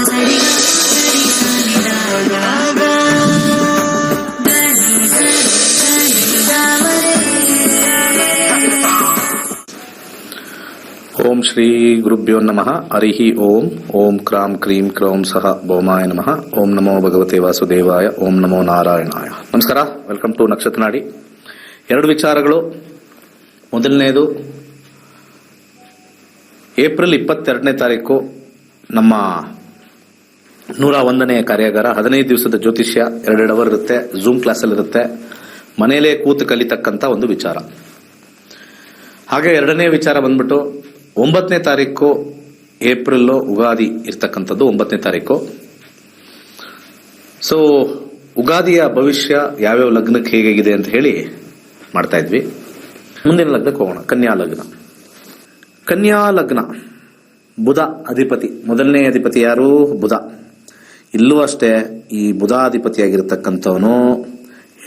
ಓಂ ಶ್ರೀ ಗುರುಭ್ಯೋ ನಮಃ. ಹರಿಹಿ ಓಂ. ಓಂ ಕ್ರಾಂ ಕ್ರೀಂ ಕ್ರೌಂ ಸಹ ಭೌಮಾಯ ನಮಃ. ಓಂ ನಮೋ ಭಗವತೆ ವಾಸುದೇವಾಯ. ಓಂ ನಮೋ ನಾರಾಯಣಾಯ. ನಮಸ್ಕಾರ. ವೆಲ್ಕಮ್ ಟು ನಕ್ಷತ್ರ ನಾಡಿ. ಎರಡು ವಿಚಾರಗಳು. ಮೊದಲನೆಯದು, ಏಪ್ರಿಲ್ 22ನೇ ತಾರೀಕು ನಮ್ಮ 101ನೇ ಕಾರ್ಯಾಗಾರ. 15 ದಿವಸದ ಜ್ಯೋತಿಷ್ಯ, 2 ಅವರ್ ಇರುತ್ತೆ. ಝೂಮ್ ಕ್ಲಾಸಲ್ಲಿ ಇರುತ್ತೆ. ಮನೆಯಲ್ಲೇ ಕೂತು ಕಲಿತಕ್ಕಂಥ ಒಂದು ವಿಚಾರ. ಹಾಗೆ ಎರಡನೇ ವಿಚಾರ ಬಂದ್ಬಿಟ್ಟು 9ನೇ ತಾರೀಕು ಏಪ್ರಿಲ್ ಉಗಾದಿ ಇರ್ತಕ್ಕಂಥದ್ದು. 9ನೇ ತಾರೀಕು. ಸೊ ಉಗಾದಿಯ ಭವಿಷ್ಯ ಯಾವ್ಯಾವ ಲಗ್ನಕ್ಕೆ ಹೇಗಿದೆ ಅಂತ ಹೇಳಿ ಮಾಡ್ತಾ ಇದ್ವಿ. ಮುಂದಿನ ಲಗ್ನಕ್ಕೆ ಹೋಗೋಣ. ಕನ್ಯಾ ಲಗ್ನ. ಕನ್ಯಾ ಲಗ್ನ, ಬುಧ ಅಧಿಪತಿ. ಮೊದಲನೇ ಅಧಿಪತಿ ಯಾರು? ಬುಧ. ಇಲ್ಲೂ ಅಷ್ಟೇ, ಈ ಬುಧಾಧಿಪತಿಯಾಗಿರ್ತಕ್ಕಂಥವನು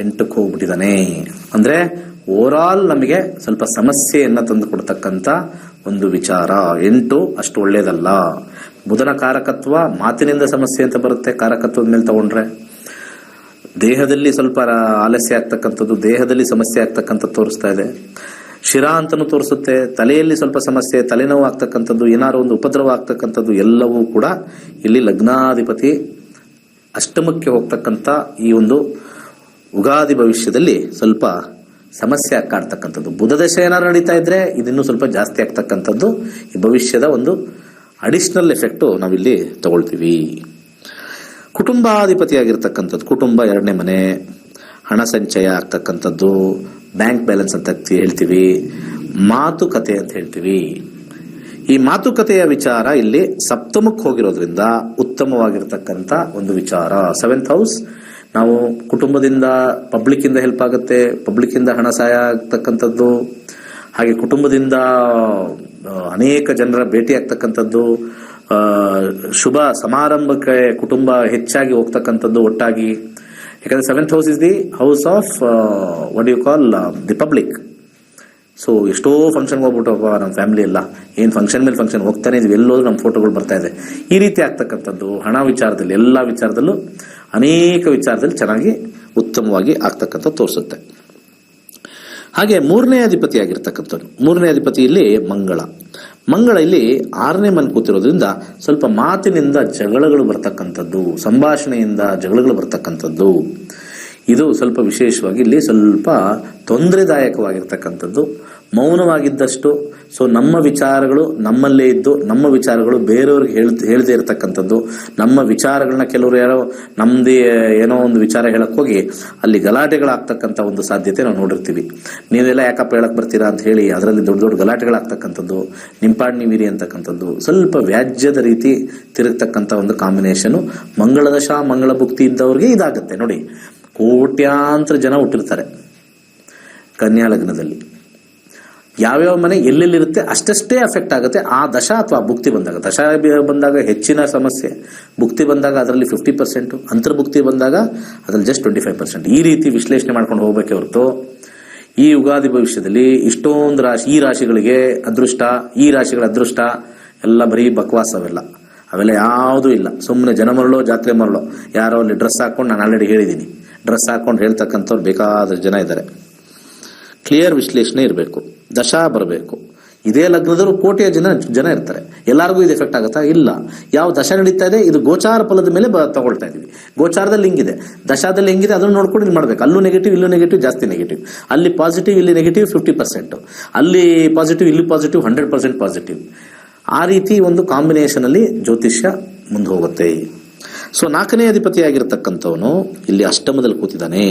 8ಕ್ಕೆ ಹೋಗ್ಬಿಟ್ಟಿದ್ದಾನೆ. ಅಂದ್ರೆ ಓವರ್ ಆಲ್ ನಮಗೆ ಸ್ವಲ್ಪ ಸಮಸ್ಯೆಯನ್ನ ತಂದು ಕೊಡ್ತಕ್ಕಂಥ ಒಂದು ವಿಚಾರ. 8 ಅಷ್ಟು ಒಳ್ಳೇದಲ್ಲ. ಬುಧನ ಕಾರಕತ್ವ ಮಾತಿನಿಂದ ಸಮಸ್ಯೆ ಅಂತ ಬರುತ್ತೆ. ಕಾರಕತ್ವದ ಮೇಲೆ ತಗೊಂಡ್ರೆ ದೇಹದಲ್ಲಿ ಸ್ವಲ್ಪ ಆಲಸ್ಯ ಆಗ್ತಕ್ಕಂಥದ್ದು, ದೇಹದಲ್ಲಿ ಸಮಸ್ಯೆ ಆಗ್ತಕ್ಕಂಥದ್ದು ತೋರಿಸ್ತಾ ಇದೆ. ಶಿರಾ ಅಂತನೂ ತೋರಿಸುತ್ತೆ. ತಲೆಯಲ್ಲಿ ಸ್ವಲ್ಪ ಸಮಸ್ಯೆ, ತಲೆನೋವು ಆಗ್ತಕ್ಕಂಥದ್ದು, ಏನಾದ್ರು ಒಂದು ಉಪದ್ರವ ಆಗ್ತಕ್ಕಂಥದ್ದು ಎಲ್ಲವೂ ಕೂಡ ಇಲ್ಲಿ ಲಗ್ನಾಧಿಪತಿ ಅಷ್ಟಮಕ್ಕೆ ಹೋಗ್ತಕ್ಕಂಥ ಈ ಒಂದು ಉಗಾದಿ ಭವಿಷ್ಯದಲ್ಲಿ ಸ್ವಲ್ಪ ಸಮಸ್ಯೆ ಕಾಡ್ತಕ್ಕಂಥದ್ದು. ಬುಧ ದಶೆ ಏನಾದ್ರು ನಡೀತಾ ಇದ್ರೆ ಇದಿನ್ನೂ ಸ್ವಲ್ಪ ಜಾಸ್ತಿ ಆಗ್ತಕ್ಕಂಥದ್ದು. ಈ ಭವಿಷ್ಯದ ಒಂದು ಅಡಿಷನಲ್ ಎಫೆಕ್ಟ್ ನಾವಿಲ್ಲಿ ತಗೊಳ್ತೀವಿ. ಕುಟುಂಬಾಧಿಪತಿಯಾಗಿರ್ತಕ್ಕಂಥದ್ದು, ಕುಟುಂಬ 2ನೇ ಮನೆ, ಹಣ ಸಂಚಯ ಆಗ್ತಕ್ಕಂಥದ್ದು, ಬ್ಯಾಂಕ್ ಬ್ಯಾಲೆನ್ಸ್ ಅಂತ ಹೇಳ್ತೀವಿ, ಮಾತುಕತೆ ಅಂತ ಹೇಳ್ತೀವಿ. ಈ ಮಾತುಕತೆಯ ವಿಚಾರ ಇಲ್ಲಿ ಸಪ್ತಮಕ್ಕೆ ಹೋಗಿರೋದ್ರಿಂದ ಉತ್ತಮವಾಗಿರ್ತಕ್ಕಂಥ ಒಂದು ವಿಚಾರ. 7th house. ನಾವು ಕುಟುಂಬದಿಂದ, ಪಬ್ಲಿಕ್ ಇಂದ ಹೆಲ್ಪ್ ಆಗುತ್ತೆ, ಪಬ್ಲಿಕ್ ಇಂದ ಹಣ ಸಹಾಯ ಆಗ್ತಕ್ಕಂಥದ್ದು, ಹಾಗೆ ಕುಟುಂಬದಿಂದ ಅನೇಕ ಜನರ ಭೇಟಿ ಆಗ್ತಕ್ಕಂಥದ್ದು, ಶುಭ ಸಮಾರಂಭಕ್ಕೆ ಕುಟುಂಬ ಹೆಚ್ಚಾಗಿ ಹೋಗ್ತಕ್ಕಂಥದ್ದು ಒಟ್ಟಾಗಿ. ಯಾಕಂದ್ರೆ 7th house is the house of what you call the public. So ಎಷ್ಟೋ ಫಂಕ್ಷನ್ ಹೋಗ್ಬಿಟ್ಟಪ್ಪ ನಮ್ಮ ಫ್ಯಾಮಿಲಿ ಎಲ್ಲ, ಏನ್ ಫಂಕ್ಷನ್ ಮೇಲೆ ಫಂಕ್ಷನ್ ಹೋಗ್ತಾನೆ ಇದೀವಿ, ಎಲ್ಲೋದ್ರೂ ನಮ್ಮ ಫೋಟೋಗಳು ಬರ್ತಾ ಇದೆ. ಈ ರೀತಿ ಆಗ್ತಕ್ಕಂಥದ್ದು ಹಣ ವಿಚಾರದಲ್ಲಿ, ಎಲ್ಲಾ ವಿಚಾರದಲ್ಲೂ, ಅನೇಕ ವಿಚಾರದಲ್ಲಿ ಚೆನ್ನಾಗಿ ಉತ್ತಮವಾಗಿ ಆಗ್ತಕ್ಕಂಥ ತೋರಿಸುತ್ತೆ. ಹಾಗೆ 3ನೇ ಅಧಿಪತಿ ಆಗಿರ್ತಕ್ಕಂಥದ್ದು, 3ನೇ ಅಧಿಪತಿ ಇಲ್ಲಿ ಮಂಗಳ. ಮಂಗಳ ಇಲ್ಲಿ 6ನೇ ಮನೆ ಕೂತಿರೋದ್ರಿಂದ ಸ್ವಲ್ಪ ಮಾತಿನಿಂದ ಜಗಳಗಳು ಬರ್ತಕ್ಕಂಥದ್ದು, ಸಂಭಾಷಣೆಯಿಂದ ಜಗಳಗಳು ಬರ್ತಕ್ಕಂಥದ್ದು. ಇದು ಸ್ವಲ್ಪ ವಿಶೇಷವಾಗಿ ಇಲ್ಲಿ ಸ್ವಲ್ಪ ತೊಂದರೆದಾಯಕವಾಗಿರ್ತಕ್ಕಂಥದ್ದು. ಮೌನವಾಗಿದ್ದಷ್ಟು ಸೊ ನಮ್ಮ ವಿಚಾರಗಳು ನಮ್ಮಲ್ಲೇ ಇದ್ದು, ನಮ್ಮ ವಿಚಾರಗಳು ಬೇರೆಯವ್ರಿಗೆ ಹೇಳದೇ ಇರತಕ್ಕಂಥದ್ದು, ನಮ್ಮ ವಿಚಾರಗಳನ್ನ ಕೆಲವರು ಯಾರೋ ನಮ್ದೇ ಏನೋ ಒಂದು ವಿಚಾರ ಹೇಳಕ್ ಹೋಗಿ ಅಲ್ಲಿ ಗಲಾಟೆಗಳಾಗ್ತಕ್ಕಂಥ ಒಂದು ಸಾಧ್ಯತೆ ನಾವು ನೋಡಿರ್ತೀವಿ. ನೀವೆಲ್ಲ ಯಾಕಪ್ಪ ಹೇಳಕ್ ಬರ್ತೀರಾ ಅಂತ ಹೇಳಿ ಅದರಲ್ಲಿ ದೊಡ್ಡ ದೊಡ್ಡ ಗಲಾಟೆಗಳಾಗ್ತಕ್ಕಂಥದ್ದು, ನಿಂಪಾಡ್ ನೀವಿರಿ ಅಂತಕ್ಕಂಥದ್ದು, ಸ್ವಲ್ಪ ವ್ಯಾಜ್ಯದ ರೀತಿ ತಿರುಗ್ತಕ್ಕಂಥ ಒಂದು ಕಾಂಬಿನೇಷನ್ ಮಂಗಳ ದಶ, ಮಂಗಳ ಭುಕ್ತಿ ಇದ್ದವ್ರಿಗೆ ಇದಾಗುತ್ತೆ. ನೋಡಿ, ಕೋಟ್ಯಾಂತರ ಜನ ಹುಟ್ಟಿರ್ತಾರೆ ಕನ್ಯಾ ಲಗ್ನದಲ್ಲಿ. ಯಾವ್ಯಾವ ಮನೆ ಎಲ್ಲೆಲ್ಲಿರುತ್ತೆ ಅಷ್ಟಷ್ಟೇ ಅಫೆಕ್ಟ್ ಆಗುತ್ತೆ ಆ ದಶ ಅಥವಾ ಭುಕ್ತಿ ಬಂದಾಗ. ದಶ ಬಂದಾಗ ಹೆಚ್ಚಿನ ಸಮಸ್ಯೆ, ಭುಕ್ತಿ ಬಂದಾಗ ಅದರಲ್ಲಿ 50%, ಅಂತರ್ಭುಕ್ತಿ ಬಂದಾಗ ಅದರಲ್ಲಿ ಜಸ್ಟ್ 25%. ಈ ರೀತಿ ವಿಶ್ಲೇಷಣೆ ಮಾಡ್ಕೊಂಡು ಹೋಗ್ಬೇಕೆ ಹೊರತು ಈ ಯುಗಾದಿ ಭವಿಷ್ಯದಲ್ಲಿ ಇಷ್ಟೊಂದು ರಾಶಿ, ಈ ರಾಶಿಗಳಿಗೆ ಅದೃಷ್ಟ, ಈ ರಾಶಿಗಳ ಅದೃಷ್ಟ ಎಲ್ಲ ಬರೀ ಬಕ್ವಾಸ್. ಅವೆಲ್ಲ ಯಾವುದೂ ಇಲ್ಲ. ಸುಮ್ಮನೆ ಜನ ಮರಳೋ ಜಾತ್ರೆ ಮರಳೋ. ಯಾರೋ ಅಲ್ಲಿ ಡ್ರೆಸ್ ಹಾಕೊಂಡು, ನಾನು ಆಲ್ರೆಡಿ ಹೇಳಿದ್ದೀನಿ, ಡ್ರೆಸ್ ಹಾಕೊಂಡು ಹೇಳ್ತಕ್ಕಂಥವ್ರು ಬೇಕಾದ ಜನ ಇದ್ದಾರೆ. ಕ್ಲಿಯರ್ ವಿಶ್ಲೇಷಣೆ ಇರಬೇಕು, ದಶಾ ಬರಬೇಕು. ಇದೇ ಲಗ್ನದವರು ಕೋಟಿಯ ಜನ ಇರ್ತಾರೆ. ಎಲ್ಲರಿಗೂ ಇದು ಎಫೆಕ್ಟ್ ಆಗುತ್ತಾ? ಇಲ್ಲ. ಯಾವ ದಶ ನಡೀತಾ ಇದೆ ಇದು ಗೋಚಾರ ಫಲದ ಮೇಲೆ ತಗೊಳ್ತಾ ಇದೀವಿ. ಗೋಚಾರದಲ್ಲಿ ಹಿಂಗಿದೆ, ದಶಾದಲ್ಲಿ ಹೆಂಗಿದೆ ಅದನ್ನು ನೋಡ್ಕೊಂಡು ಇದು ಮಾಡ್ಬೇಕು. ಅಲ್ಲೂ ನೆಗೆಟಿವ್, ಇಲ್ಲೂ ನೆಗೆಟಿವ್, ಜಾಸ್ತಿ ನೆಗೆಟಿವ್. ಅಲ್ಲಿ ಪಾಸಿಟಿವ್, ಇಲ್ಲಿ ನೆಗೆಟಿವ್ 50%, ಅಲ್ಲಿ ಪಾಸಿಟಿವ್, ಇಲ್ಲಿ ಪಾಸಿಟಿವ್ 100% ಪಾಸಿಟಿವ್. ಆ ರೀತಿ ಒಂದು ಕಾಂಬಿನೇಷನ್ ಅಲ್ಲಿ ಜ್ಯೋತಿಷ್ಯ ಮುಂದೆ ಹೋಗುತ್ತೆ. ಸೊ 4ನೇ ಅಧಿಪತಿಯಾಗಿರ್ತಕ್ಕಂಥವನು ಇಲ್ಲಿ ಅಷ್ಟಮದಲ್ಲಿ ಕೂತಿದ್ದಾನೆ.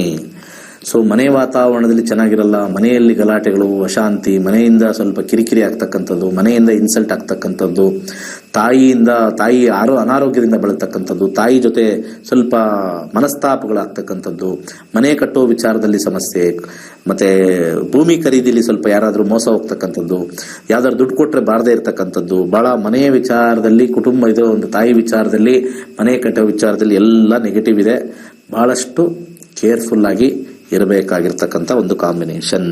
ಸೊ ಮನೆ ವಾತಾವರಣದಲ್ಲಿ ಚೆನ್ನಾಗಿರಲ್ಲ, ಮನೆಯಲ್ಲಿ ಗಲಾಟೆಗಳು, ಅಶಾಂತಿ, ಮನೆಯಿಂದ ಸ್ವಲ್ಪ ಕಿರಿಕಿರಿ ಆಗ್ತಕ್ಕಂಥದ್ದು, ಮನೆಯಿಂದ ಇನ್ಸಲ್ಟ್ ಆಗ್ತಕ್ಕಂಥದ್ದು, ತಾಯಿ ಅನಾರೋಗ್ಯದಿಂದ ಬಳಲ್ತಕ್ಕಂಥದ್ದು, ತಾಯಿ ಜೊತೆ ಸ್ವಲ್ಪ ಮನಸ್ತಾಪಗಳಾಗ್ತಕ್ಕಂಥದ್ದು, ಮನೆ ಕಟ್ಟೋ ವಿಚಾರದಲ್ಲಿ ಸಮಸ್ಯೆ, ಮತ್ತೆ ಭೂಮಿ ಖರೀದಿಲಿ ಸ್ವಲ್ಪ ಯಾರಾದ್ರೂ ಮೋಸ ಹೋಗ್ತಕ್ಕಂಥದ್ದು, ಯಾವ್ದಾದ್ರು ದುಡ್ಡು ಕೊಟ್ರೆ ಬಾರದೇ ಇರ್ತಕ್ಕಂಥದ್ದು, ಬಹಳ ಮನೆಯ ವಿಚಾರದಲ್ಲಿ, ಕುಟುಂಬ ಇದು ಒಂದು ತಾಯಿ ವಿಚಾರದಲ್ಲಿ, ಮನೆ ಕಟ್ಟೋ ವಿಚಾರದಲ್ಲಿ ಎಲ್ಲ ನೆಗೆಟಿವ್ ಇದೆ. ಬಹಳಷ್ಟು ಕೇರ್ಫುಲ್ ಆಗಿ ಇರಬೇಕಾಗಿರ್ತಕ್ಕಂಥ ಒಂದು ಕಾಂಬಿನೇಷನ್.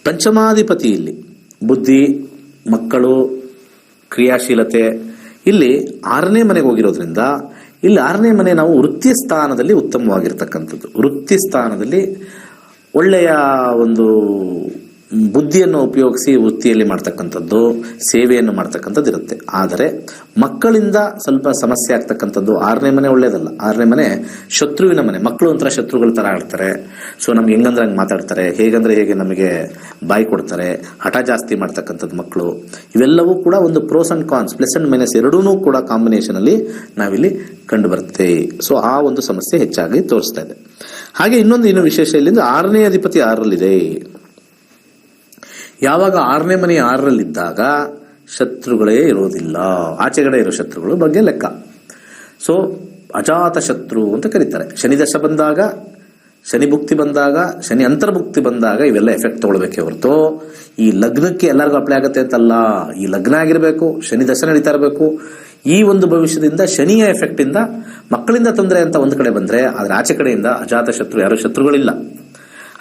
ಪಂಚಮಾಧಿಪತಿ ಇಲ್ಲಿ ಬುದ್ಧಿ, ಮಕ್ಕಳು, ಕ್ರಿಯಾಶೀಲತೆ ಇಲ್ಲಿ 6ನೇ ಮನೆಗೆ ಹೋಗಿರೋದ್ರಿಂದ ಇಲ್ಲಿ 6ನೇ ಮನೆ ನಾವು ವೃತ್ತಿ ಸ್ಥಾನದಲ್ಲಿ ಉತ್ತಮವಾಗಿರ್ತಕ್ಕಂಥದ್ದು. ವೃತ್ತಿ ಸ್ಥಾನದಲ್ಲಿ ಒಳ್ಳೆಯ ಒಂದು ಬುದ್ಧಿಯನ್ನು ಉಪಯೋಗಿಸಿ ವೃತ್ತಿಯಲ್ಲಿ ಮಾಡ್ತಕ್ಕಂಥದ್ದು, ಸೇವೆಯನ್ನು ಮಾಡ್ತಕ್ಕಂಥದ್ದು ಇರುತ್ತೆ. ಆದರೆ ಮಕ್ಕಳಿಂದ ಸ್ವಲ್ಪ ಸಮಸ್ಯೆ ಆಗ್ತಕ್ಕಂಥದ್ದು. 6ನೇ ಮನೆ ಒಳ್ಳೇದಲ್ಲ. 6ನೇ ಮನೆ ಶತ್ರುವಿನ ಮನೆ. ಮಕ್ಕಳು ಒಂಥರ ಶತ್ರುಗಳ ತರ ಆಡ್ತಾರೆ. ಸೊ ನಮ್ಗೆ ಹೆಂಗಂದ್ರೆ ಹಂಗೆ ಮಾತಾಡ್ತಾರೆ, ಹೇಗಂದ್ರೆ ಹೇಗೆ ನಮಗೆ ಬಾಯಿ ಕೊಡ್ತಾರೆ, ಹಠ ಜಾಸ್ತಿ ಮಾಡ್ತಕ್ಕಂಥದ್ದು ಮಕ್ಕಳು. ಇವೆಲ್ಲವೂ ಕೂಡ ಒಂದು pros and cons, plus and minus ಎರಡೂ ಕೂಡ ಕಾಂಬಿನೇಷನ್ ಅಲ್ಲಿ ನಾವಿಲ್ಲಿ ಕಂಡು ಬರುತ್ತೆ. ಸೊ ಆ ಒಂದು ಸಮಸ್ಯೆ ಹೆಚ್ಚಾಗಿ ತೋರಿಸ್ತಾ ಇದೆ. ಹಾಗೆ ಇನ್ನೊಂದು ವಿಶೇಷ ಇಲ್ಲಿಂದ 6ನೇ ಅಧಿಪತಿ 6ರಲ್ಲಿದೆ. ಯಾವಾಗ 6ನೇ ಮನೆ 6ರಲ್ಲಿದ್ದಾಗ ಶತ್ರುಗಳೇ ಇರೋದಿಲ್ಲ. ಆಚೆಗಡೆ ಇರೋ ಶತ್ರುಗಳ ಬಗ್ಗೆ ಲೆಕ್ಕ. ಸೊ ಅಜಾತ ಶತ್ರು ಅಂತ ಕರೀತಾರೆ. ಶನಿ ದಶ ಬಂದಾಗ, ಶನಿ ಭುಕ್ತಿ ಬಂದಾಗ, ಶನಿ ಅಂತರ್ಭುಕ್ತಿ ಬಂದಾಗ ಇವೆಲ್ಲ ಎಫೆಕ್ಟ್ ತಗೊಳ್ಬೇಕೆ ಹೊರತು ಈ ಲಗ್ನಕ್ಕೆ ಎಲ್ಲರಿಗೂ ಅಪ್ಲೈ ಆಗುತ್ತೆ ಅಂತಲ್ಲ. ಈ ಲಗ್ನ ಆಗಿರಬೇಕು, ಶನಿ ದಶ ನಡೀತಾ ಇರಬೇಕು. ಈ ಒಂದು ಭವಿಷ್ಯದಿಂದ ಶನಿಯ ಎಫೆಕ್ಟ್ ಇಂದ ಮಕ್ಕಳಿಂದ ತೊಂದರೆ ಅಂತ ಒಂದು ಕಡೆ ಬಂದ್ರೆ, ಆದ್ರೆ ಆಚೆ ಕಡೆಯಿಂದ ಅಜಾತ ಶತ್ರು ಯಾರು ಶತ್ರುಗಳಿಲ್ಲ.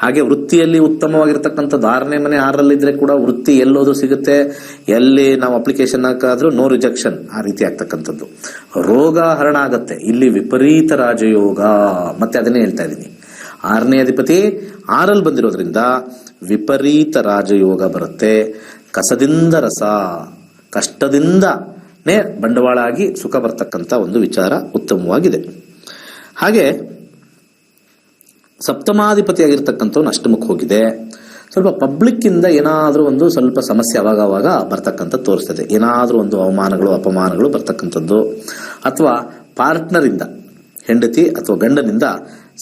ಹಾಗೆ ವೃತ್ತಿಯಲ್ಲಿ ಉತ್ತಮವಾಗಿರ್ತಕ್ಕಂಥದ್ದು 6ನೇ ಮನೆ 6ರಲ್ಲಿದ್ರೆ ಕೂಡ ವೃತ್ತಿ ಎಲ್ಲೋದು ಸಿಗುತ್ತೆ. ಎಲ್ಲಿ ನಾವು ಅಪ್ಲಿಕೇಶನ್ ಹಾಕಾದ್ರೂ ನೋ ರಿಜೆಕ್ಷನ್, ಆ ರೀತಿ ಆಗ್ತಕ್ಕಂಥದ್ದು. ರೋಗ ಹರಣ ಆಗತ್ತೆ. ಇಲ್ಲಿ ವಿಪರೀತ ರಾಜಯೋಗ, ಮತ್ತೆ ಅದನ್ನೇ ಹೇಳ್ತಾ ಇದ್ದೀನಿ. 6ನೇ ಅಧಿಪತಿ 6ರಲ್ಲಿ ಬಂದಿರೋದ್ರಿಂದ ವಿಪರೀತ ರಾಜಯೋಗ ಬರುತ್ತೆ. ಕಸದಿಂದ ರಸ, ಕಷ್ಟದಿಂದನೇ ಬಂಡವಾಳ ಆಗಿ ಸುಖ ಬರ್ತಕ್ಕಂಥ ಒಂದು ವಿಚಾರ ಉತ್ತಮವಾಗಿದೆ. ಹಾಗೆ ಸಪ್ತಮಾಧಿಪತಿಯಾಗಿರ್ತಕ್ಕಂಥವ್ನು ಅಷ್ಟಮಕ್ಕೆ ಹೋಗಿದೆ. ಸ್ವಲ್ಪ ಪಬ್ಲಿಕ್ ಇಂದ ಏನಾದ್ರೂ ಒಂದು ಸ್ವಲ್ಪ ಸಮಸ್ಯೆ ಅವಾಗ ಬರ್ತಕ್ಕಂಥ ತೋರಿಸ್ತದೆ. ಏನಾದ್ರೂ ಒಂದು ಅವಮಾನಗಳು ಅಪಮಾನಗಳು ಬರ್ತಕ್ಕಂಥದ್ದು, ಅಥವಾ ಪಾರ್ಟ್ನರ್ ಇಂದ, ಹೆಂಡತಿ ಅಥವಾ ಗಂಡನಿಂದ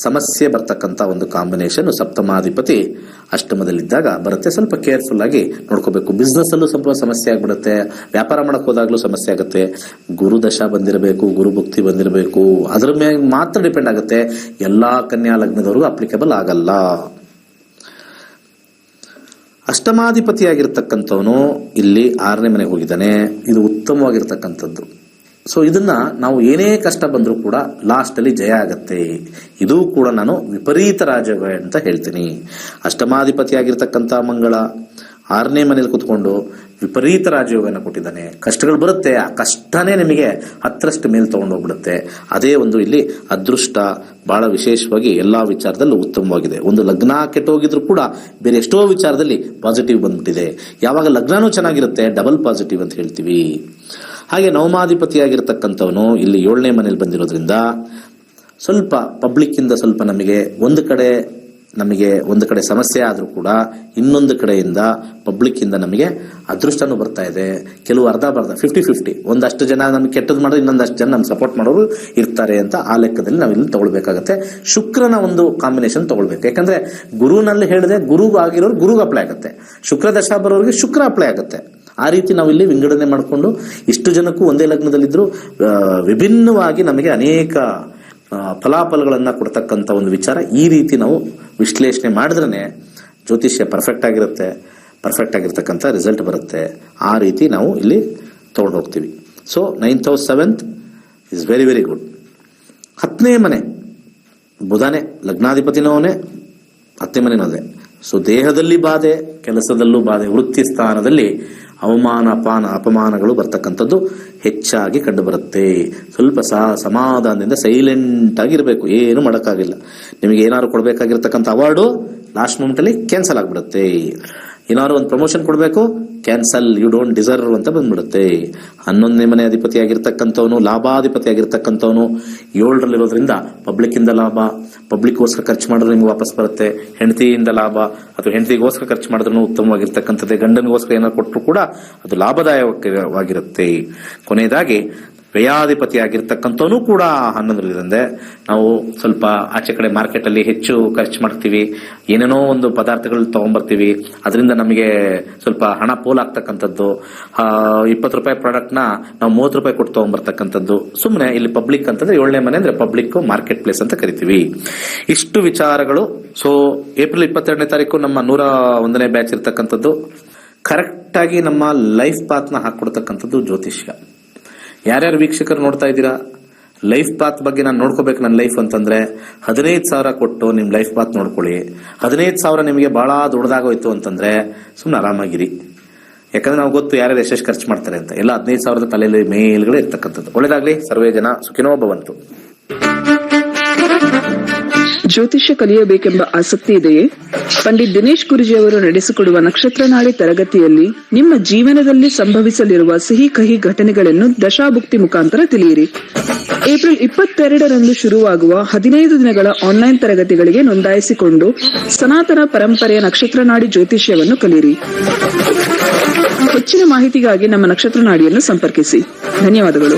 ಸಮಸ್ಯೆ ಬರ್ತಕ್ಕಂಥ ಒಂದು ಕಾಂಬಿನೇಷನ್ ಸಪ್ತಮಾಧಿಪತಿ ಅಷ್ಟಮದಲ್ಲಿದ್ದಾಗ ಬರುತ್ತೆ. ಸ್ವಲ್ಪ ಕೇರ್ಫುಲ್ ಆಗಿ ನೋಡ್ಕೋಬೇಕು. ಬಿಸ್ನೆಸ್ ಅಲ್ಲೂ ಸ್ವಲ್ಪ ಸಮಸ್ಯೆ ಆಗ್ಬಿಡುತ್ತೆ. ವ್ಯಾಪಾರ ಮಾಡಕ್ ಹೋದಾಗ್ಲೂ ಸಮಸ್ಯೆ ಆಗುತ್ತೆ. ಗುರು ದಶ ಬಂದಿರಬೇಕು, ಗುರು ಭುಕ್ತಿ ಬಂದಿರಬೇಕು. ಅದ್ರ ಮೇಲೆ ಮಾತ್ರ ಡಿಪೆಂಡ್ ಆಗುತ್ತೆ. ಎಲ್ಲಾ ಕನ್ಯಾ ಲಗ್ನದವರೆಗೂ ಅಪ್ಲಿಕೇಬಲ್ ಆಗಲ್ಲ. ಅಷ್ಟಮಾಧಿಪತಿಯಾಗಿರ್ತಕ್ಕಂಥವನು ಇಲ್ಲಿ 6ನೇ ಮನೆಗೆ ಹೋಗಿದ್ದಾನೆ. ಇದು ಉತ್ತಮವಾಗಿರ್ತಕ್ಕಂಥದ್ದು. ಸೊ ಇದನ್ನ ನಾವು ಏನೇ ಕಷ್ಟ ಬಂದರೂ ಕೂಡ ಲಾಸ್ಟ್ ಅಲ್ಲಿ ಜಯ ಆಗತ್ತೆ. ಇದು ಕೂಡ ನಾನು ವಿಪರೀತ ರಾಜಯೋಗ ಅಂತ ಹೇಳ್ತೀನಿ. ಅಷ್ಟಮಾಧಿಪತಿಯಾಗಿರ್ತಕ್ಕಂಥ ಮಂಗಳ 6ನೇ ಮನೇಲಿ ಕುತ್ಕೊಂಡು ವಿಪರೀತ ರಾಜಯೋಗನ ಕೊಟ್ಟಿದ್ದಾನೆ. ಕಷ್ಟಗಳು ಬರುತ್ತೆ, ಆ ಕಷ್ಟನೇ ನಿಮಗೆ 10ರಷ್ಟು ಮೇಲೆ ತಗೊಂಡೋಗ್ಬಿಡುತ್ತೆ. ಅದೇ ಒಂದು ಇಲ್ಲಿ ಅದೃಷ್ಟ ಬಹಳ ವಿಶೇಷವಾಗಿ ಎಲ್ಲಾ ವಿಚಾರದಲ್ಲೂ ಉತ್ತಮವಾಗಿದೆ. ಒಂದು ಲಗ್ನ ಕೆಟ್ಟೋಗಿದ್ರು ಕೂಡ ಬೇರೆ ಎಷ್ಟೋ ವಿಚಾರದಲ್ಲಿ ಪಾಸಿಟಿವ್ ಬಂದ್ಬಿಟ್ಟಿದೆ. ಯಾವಾಗ ಲಗ್ನನೂ ಚೆನ್ನಾಗಿರುತ್ತೆ ಡಬಲ್ ಪಾಸಿಟಿವ್ ಅಂತ ಹೇಳ್ತೀವಿ. ಹಾಗೆ ನವಮಾಧಿಪತಿಯಾಗಿರ್ತಕ್ಕಂಥವನು ಇಲ್ಲಿ 7ನೇ ಮನೇಲಿ ಬಂದಿರೋದ್ರಿಂದ ಸ್ವಲ್ಪ ಪಬ್ಲಿಕ್ ಇಂದ ಸ್ವಲ್ಪ ನಮಗೆ ಒಂದು ಕಡೆ ಸಮಸ್ಯೆ ಆದ್ರೂ ಕೂಡ ಇನ್ನೊಂದು ಕಡೆಯಿಂದ ಪಬ್ಲಿಕ್ ಇಂದ ನಮಗೆ ಅದೃಷ್ಟನೂ ಬರ್ತಾ ಇದೆ. ಕೆಲವು ಅರ್ಧ 50-50, ಒಂದಷ್ಟು ಜನ ನಮ್ಗೆ ಕೆಟ್ಟದ್ದು ಮಾಡೋದು, ಇನ್ನೊಂದಷ್ಟು ಜನ ನಮ್ಗೆ ಸಪೋರ್ಟ್ ಮಾಡೋರು ಇರ್ತಾರೆ ಅಂತ ಆ ಲೆಕ್ಕದಲ್ಲಿ ನಾವು ಇಲ್ಲಿ ತಗೊಳ್ಬೇಕಾಗತ್ತೆ. ಶುಕ್ರನ ಒಂದು ಕಾಂಬಿನೇಷನ್ ತಗೊಳ್ಬೇಕು. ಯಾಕಂದ್ರೆ ಗುರುನಲ್ಲಿ ಹೇಳಿದೆ ಗುರು ಆಗಿರೋರು ಗುರುಗೆ ಅಪ್ಲೈ ಆಗುತ್ತೆ, ಶುಕ್ರ ದಶ ಬರೋರಿಗೆ ಶುಕ್ರ ಅಪ್ಲೈ ಆಗುತ್ತೆ. ಆ ರೀತಿ ನಾವು ಇಲ್ಲಿ ವಿಂಗಡಣೆ ಮಾಡಿಕೊಂಡು ಇಷ್ಟು ಜನಕ್ಕೂ ಒಂದೇ ಲಗ್ನದಲ್ಲಿದ್ರು ವಿಭಿನ್ನವಾಗಿ ನಮಗೆ ಅನೇಕ ಫಲಾಫಲಗಳನ್ನ ಕೊಡ್ತಕ್ಕಂಥ ಒಂದು ವಿಚಾರ. ಈ ರೀತಿ ನಾವು ವಿಶ್ಲೇಷಣೆ ಮಾಡಿದ್ರೆ ಜ್ಯೋತಿಷ್ಯ ಪರ್ಫೆಕ್ಟ್ ಆಗಿರ್ತಕ್ಕಂಥ ರಿಸಲ್ಟ್ ಬರುತ್ತೆ. ಆ ರೀತಿ ನಾವು ಇಲ್ಲಿ ತಗೊಂಡು ಹೋಗ್ತೀವಿ. So 9th house 7th is very very good. 10ನೇ ಮನೆ ಬುಧನೇ, ಲಗ್ನಾಧಿಪತಿನೂ ಅವನೇ, 10ನೇ ಮನೆನೂ ಅದೇ. ಸೊ ದೇಹದಲ್ಲಿ ಬಾಧೆ, ಕೆಲಸದಲ್ಲೂ ಬಾಧೆ, ವೃತ್ತಿ ಸ್ಥಾನದಲ್ಲಿ ಅಪಮಾನಗಳು ಬರ್ತಕ್ಕಂಥದ್ದು ಹೆಚ್ಚಾಗಿ ಕಂಡು ಬರುತ್ತೆ. ಸ್ವಲ್ಪ ಸಮಾಧಾನದಿಂದ ಸೈಲೆಂಟ್ ಆಗಿರ್ಬೇಕು. ಏನು ಮಾಡೋಕ್ಕಾಗಿಲ್ಲ. ನಿಮಗೆ ಏನಾದ್ರು ಕೊಡ್ಬೇಕಾಗಿರ್ತಕ್ಕಂಥ ಅವಾರ್ಡು ಲಾಸ್ಟ್ ಮೂಮೆಂಟ್ ಅಲ್ಲಿ ಕ್ಯಾನ್ಸಲ್ ಆಗ್ಬಿಡುತ್ತೆ. ಏನಾದ್ರು ಒಂದು ಪ್ರಮೋಷನ್ ಕೊಡಬೇಕು, ಕ್ಯಾನ್ಸಲ್, ಯು ಡೋಂಟ್ ಡಿಸರ್ವ್ ಅಂತ ಬಂದ್ಬಿಡುತ್ತೆ. 11ನೇ ಮನೆ ಅಧಿಪತಿ ಆಗಿರ್ತಕ್ಕಂಥವನು, ಲಾಭಾಧಿಪತಿ ಆಗಿರ್ತಕ್ಕಂಥವನು 7ರಲ್ಲಿರೋದ್ರಿಂದ ಪಬ್ಲಿಕ್ ಇಂದ ಲಾಭ, ಪಬ್ಲಿಕ್ಗೋಸ್ಕರ ಖರ್ಚು ಮಾಡಿದ್ರೆ ನಿಮ್ಗೆ ವಾಪಸ್ ಬರುತ್ತೆ. ಹೆಂಡತಿಯಿಂದ ಲಾಭ ಅಥವಾ ಹೆಂಡತಿಗೋಸ್ಕರ ಖರ್ಚು ಮಾಡಿದ್ರೂ ಉತ್ತಮವಾಗಿರ್ತಕ್ಕಂಥದ್ದೇ. ಗಂಡನಿಗೋಸ್ಕರ ಏನಾದ್ರು ಕೊಟ್ಟರು ಕೂಡ ಅದು ಲಾಭದಾಯಕವಾಗಿರುತ್ತೆ. ಕೊನೆಯದಾಗಿ ವ್ಯಯಾಧಿಪತಿ ಆಗಿರ್ತಕ್ಕಂಥವನು ಕೂಡ 11ರಲ್ಲಿದೆ. ನಾವು ಸ್ವಲ್ಪ ಆಚೆ ಕಡೆ ಮಾರ್ಕೆಟ್ ಅಲ್ಲಿ ಹೆಚ್ಚು ಖರ್ಚು ಮಾಡ್ತೀವಿ, ಏನೇನೋ ಒಂದು ಪದಾರ್ಥಗಳು ತಗೊಂಡ್ಬರ್ತೀವಿ, ಅದರಿಂದ ನಮಗೆ ಸ್ವಲ್ಪ ಹಣ ಪೋಲಾಗ್ತಕ್ಕಂಥದ್ದು. 20 ರೂಪಾಯಿ ಪ್ರಾಡಕ್ಟ್ ನ ನಾವು 30 ರೂಪಾಯಿ ಕೊಟ್ಟು ತಗೊಂಡ್ಬರ್ತಕ್ಕಂಥದ್ದು. ಸುಮ್ಮನೆ ಇಲ್ಲಿ ಪಬ್ಲಿಕ್ ಅಂತಂದ್ರೆ 7ನೇ ಮನೆ ಅಂದ್ರೆ ಪಬ್ಲಿಕ್ ಮಾರ್ಕೆಟ್ ಪ್ಲೇಸ್ ಅಂತ ಕರಿತೀವಿ. ಇಷ್ಟು ವಿಚಾರಗಳು. ಸೊ ಏಪ್ರಿಲ್ 22ನೇ ತಾರೀಕು ನಮ್ಮ 101ನೇ ಬ್ಯಾಚ್ ಇರ್ತಕ್ಕಂಥದ್ದು. ಕರೆಕ್ಟ್ ಆಗಿ ನಮ್ಮ ಲೈಫ್ ಪಾತ್ ನ ಹಾಕೊಡ್ತಕ್ಕಂಥದ್ದು ಜ್ಯೋತಿಷ್ಯ. ಯಾರ್ಯಾರು ವೀಕ್ಷಕರು ನೋಡ್ತಾ ಇದ್ದೀರಾ, ಲೈಫ್ ಪಾತ್ ಬಗ್ಗೆ ನಾನು ನೋಡ್ಕೋಬೇಕು ನನ್ನ ಲೈಫ್ ಅಂತಂದ್ರೆ 15,000 ಕೊಟ್ಟು ನಿಮ್ ಲೈಫ್ ಪಾತ್ ನೋಡ್ಕೊಳ್ಳಿ. 15,000 ನಿಮಗೆ ಬಹಳ ದೊಡ್ಡದಾಗೋಯ್ತು ಅಂತಂದ್ರೆ ಸುಮ್ಮನೆ ಆರಾಮಾಗಿರಿ. ಯಾಕಂದ್ರೆ ನಾವು ಗೊತ್ತು ಯಾರ್ಯಾರು ಎಷ್ಟೆಷ್ಟು ಖರ್ಚು ಮಾಡ್ತಾರೆ ಅಂತ. ಎಲ್ಲ 15,000 ತಲೆಯಲ್ಲಿ ಮೇಲ್ಗಡೆ ಇರ್ತಕ್ಕಂಥದ್ದು. ಒಳ್ಳೇದಾಗ್ಲಿ, ಸರ್ವೇ ಜನ ಸುಖಿನೋ ಭವಂತು. ಜ್ಯೋತಿಷ್ಯ ಕಲಿಯಬೇಕೆಂಬ ಆಸಕ್ತಿ ಇದೆಯೇ? ಪಂಡಿತ್ ದಿನೇಶ್ ಗುರುಜಿ ಅವರು ನಡೆಸಿಕೊಡುವ ನಕ್ಷತ್ರ ನಾಡಿ ತರಗತಿಯಲ್ಲಿ ನಿಮ್ಮ ಜೀವನದಲ್ಲಿ ಸಂಭವಿಸಲಿರುವ ಸಿಹಿ ಕಹಿ ಘಟನೆಗಳನ್ನು ದಶಾಭುಕ್ತಿ ಮುಖಾಂತರ ತಿಳಿಯಿರಿ. ಏಪ್ರಿಲ್ 22ರಂದು ಶುರುವಾಗುವ 15 ದಿನಗಳ ಆನ್ಲೈನ್ ತರಗತಿಗಳಿಗೆ ನೋಂದಾಯಿಸಿಕೊಂಡು ಸನಾತನ ಪರಂಪರೆಯ ನಕ್ಷತ್ರ ನಾಡಿ ಜ್ಯೋತಿಷ್ಯವನ್ನು ಕಲಿಯಿರಿ. ಹೆಚ್ಚಿನ ಮಾಹಿತಿಗಾಗಿ ನಮ್ಮ ನಕ್ಷತ್ರ ನಾಡಿಯನ್ನು ಸಂಪರ್ಕಿಸಿ. ಧನ್ಯವಾದಗಳು.